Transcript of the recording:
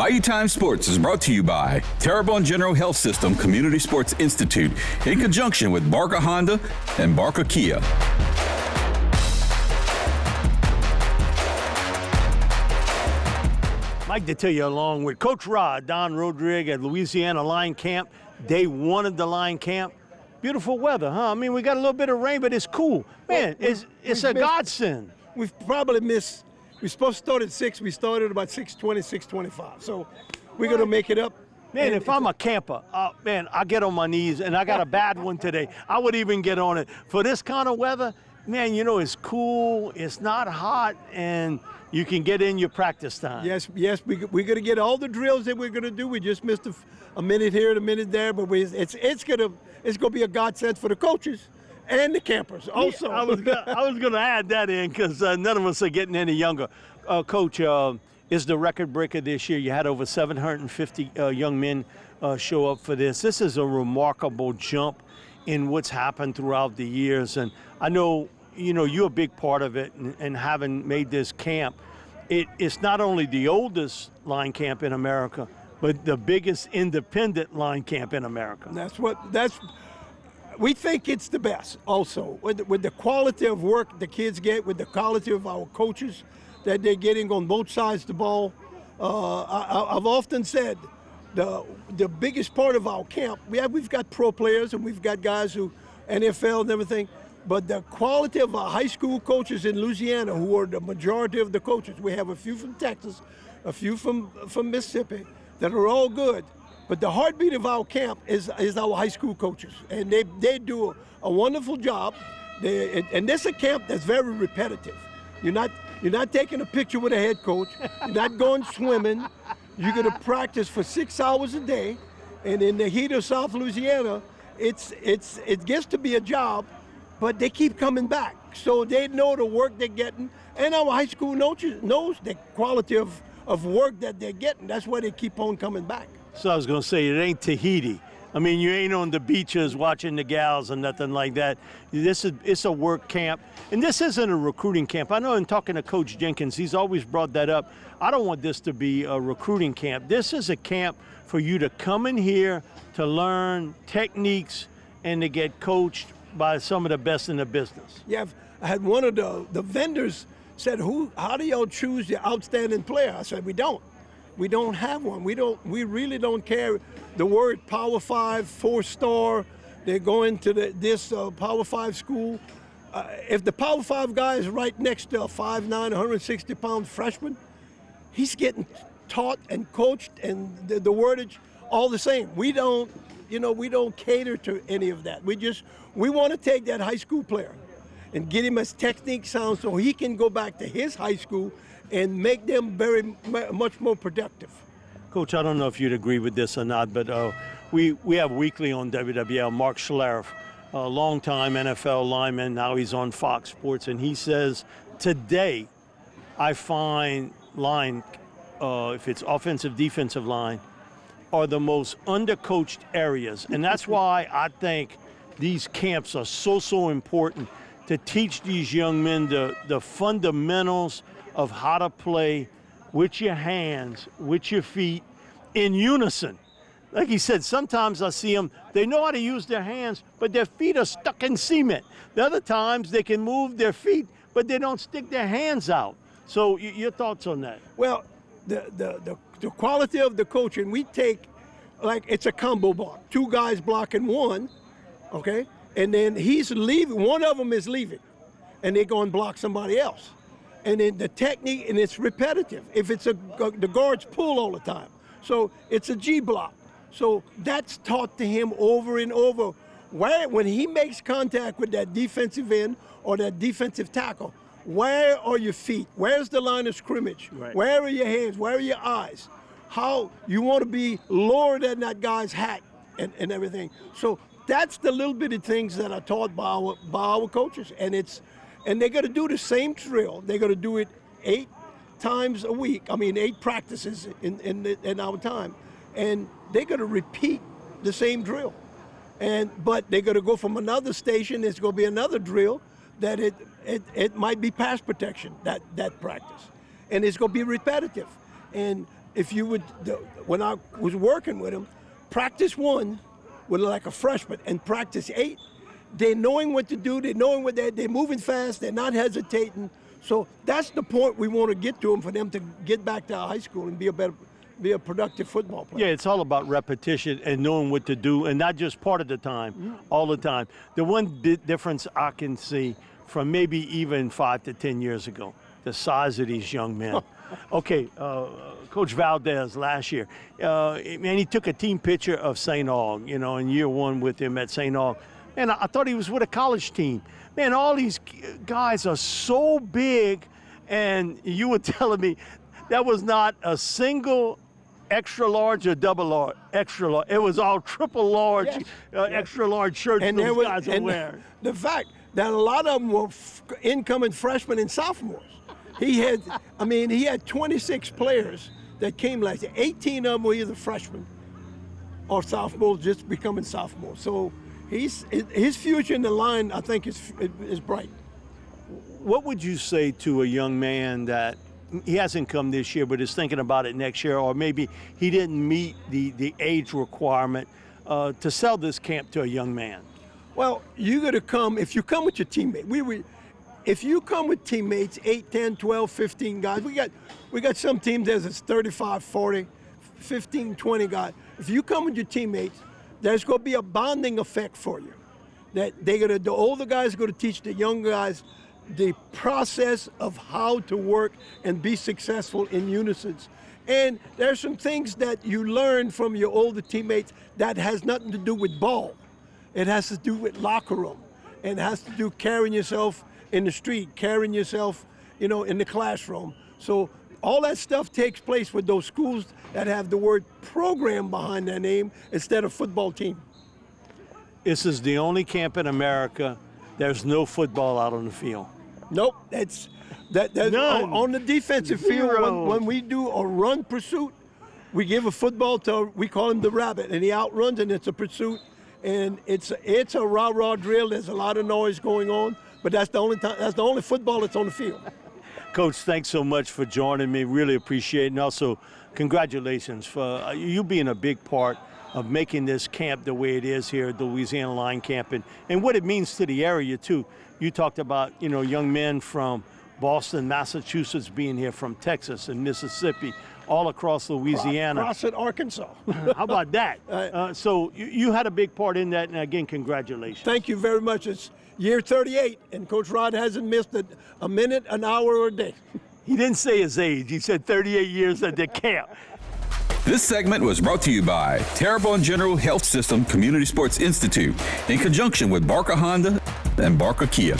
Bayou Time Sports is brought to you by Terrebonne General Health System Community Sports Institute in conjunction with Barker Honda and Barker Kia. I'd like to tell you, along with Coach Rod, Don Rodrigue at Louisiana Line Camp, day one of the Line Camp. Beautiful weather, huh? I mean, we got a little bit of rain, but it's cool. Man, it's a godsend. We've probably missed. We're supposed to start at 6. We started about 6:20, 6:25. So we're going to make it up. Man, if I'm a camper, man, I get on my knees, and I got a bad one today. I would even get on it. For this kind of weather, man, you know, it's cool, it's not hot, and you can get in your practice time. Yes, we're going to get all the drills that we're going to do. We just missed a minute here and a minute there, but it's going to be a godsend for the coaches and the campers also. Yeah, I was going to add that in because none of us are getting any younger. Coach, is the record breaker this year. You had over 750 young men show up for this. This is a remarkable jump in what's happened throughout the years. And I know, you know, you're a big part of it, and having made this camp, it's not only the oldest line camp in America, but the biggest independent line camp in America. We think it's the best also. With the quality of work the kids get, with the quality of our coaches that they're getting on both sides of the ball. I've often said the biggest part of our camp, we've got pro players and we've got guys who NFL and everything, but the quality of our high school coaches in Louisiana, who are the majority of the coaches, we have a few from Texas, a few from Mississippi, that are all good. But the heartbeat of our camp is our high school coaches, and they do a wonderful job. And this is a camp that's very repetitive. You're not taking a picture with a head coach. You're not going swimming. You're going to practice for 6 hours a day, and in the heat of South Louisiana, it gets to be a job, but they keep coming back. So they know the work they're getting, and our high school knows the quality of work that they're getting. That's why they keep on coming back. So I was going to say, it ain't Tahiti. I mean, you ain't on the beaches watching the gals or nothing like that. It's a work camp. And this isn't a recruiting camp. I know in talking to Coach Jenkins, he's always brought that up. I don't want this to be a recruiting camp. This is a camp for you to come in here to learn techniques and to get coached by some of the best in the business. Yeah, I had one of the vendors said, how do y'all choose the outstanding player? I said, we don't. We don't have one. We really don't care. The word Power 5, 4-star, they're going to this Power 5 school. If the Power 5 guy is right next to a 5'9", 160-pound freshman, he's getting taught and coached, and the wordage all the same. We don't cater to any of that. We want to take that high school player and get him as technique sound so he can go back to his high school and make them very much more productive. Coach, I don't know if you'd agree with this or not, but we have weekly on WWL Mark Schlereth, a longtime NFL lineman. Now he's on Fox Sports, and he says, today I find line, if it's offensive, defensive line, are the most undercoached areas. And that's why I think these camps are so important to teach these young men the fundamentals of how to play with your hands, with your feet, in unison. Like he said, sometimes I see them, they know how to use their hands, but their feet are stuck in cement. The other times they can move their feet, but they don't stick their hands out. So your thoughts on that? Well, the quality of the coaching, we take, like it's a combo block. 2 guys blocking one, okay? And then he's leaving, one of them is leaving, and they go and block somebody else. And then the technique, and it's repetitive. If it's the guards pull all the time. So it's a G block. So that's taught to him over and over. When he makes contact with that defensive end or that defensive tackle, where are your feet? Where's the line of scrimmage? Right. Where are your hands? Where are your eyes? How you want to be lower than that guy's hat and everything. So that's the little bitty things that are taught by our coaches. And they're going to do the same drill. They're going to do it 8 times a week. 8 practices in our time. And they're going to repeat the same drill. But they're going to go from another station. It's going to be another drill that it might be pass protection, that practice. And it's going to be repetitive. And if you would, when I was working with them, practice 1 with like a freshman and practice 8, they're knowing what to do, they're knowing what they're moving fast, they're not hesitating. So that's the point we want to get to them, for them to get back to high school and be a productive football player. Yeah, it's all about repetition and knowing what to do, and not just part of the time, all the time. The one difference I can see from maybe even 5 to 10 years ago, the size of these young men. Okay, Coach Valdez last year, man, he took a team picture of St. Aug, in year 1 with him at St. Aug. Man, I thought he was with a college team. Man, all these guys are so big, and you were telling me that was not a single extra large or double large, extra large. It was all triple large, Yes. extra large shirts And those guys are wearing. The fact that a lot of them were incoming freshmen and sophomores. He had 26 players that came last year. 18 of them were either freshmen or sophomores, just becoming sophomores. So his future in the line, I think, is bright. What would you say to a young man that he hasn't come this year but is thinking about it next year, or maybe he didn't meet the age requirement to sell this camp to a young man? Well, you got to come, if you come with your teammate. If you come with teammates, 8, 10, 12, 15 guys, we got some teams there's 35, 40, 15, 20 guys. If you come with your teammates, there's going to be a bonding effect for you. That the older guys are going to teach the young guys the process of how to work and be successful in unison. And there's some things that you learn from your older teammates that has nothing to do with ball. It has to do with locker room. And it has to do carrying yourself in the street, carrying yourself, in the classroom. So all that stuff takes place with those schools that have the word program behind their name instead of football team. This is the only camp in America there's no football out on the field. Nope, that's None. on the defensive field. When we do a run pursuit, we give a football to, we call him the rabbit, and he outruns, and it's a pursuit, and it's a rah-rah drill. There's a lot of noise going on, but that's the only football that's on the field. Coach, thanks so much for joining me. Really appreciate it, and also congratulations for you being a big part of making this camp the way it is here at the Louisiana Line Camp, and what it means to the area too. You talked about, young men from Boston, Massachusetts being here, from Texas and Mississippi, all across Louisiana. Crossett, Arkansas. How about that? So you had a big part in that, and again, congratulations. Thank you very much. It's year 38, and Coach Rod hasn't missed a minute, an hour, or a day. He didn't say his age. He said 38 years at the camp. This segment was brought to you by Terrebonne General Health System Community Sports Institute in conjunction with Barker Honda and Barker Kia.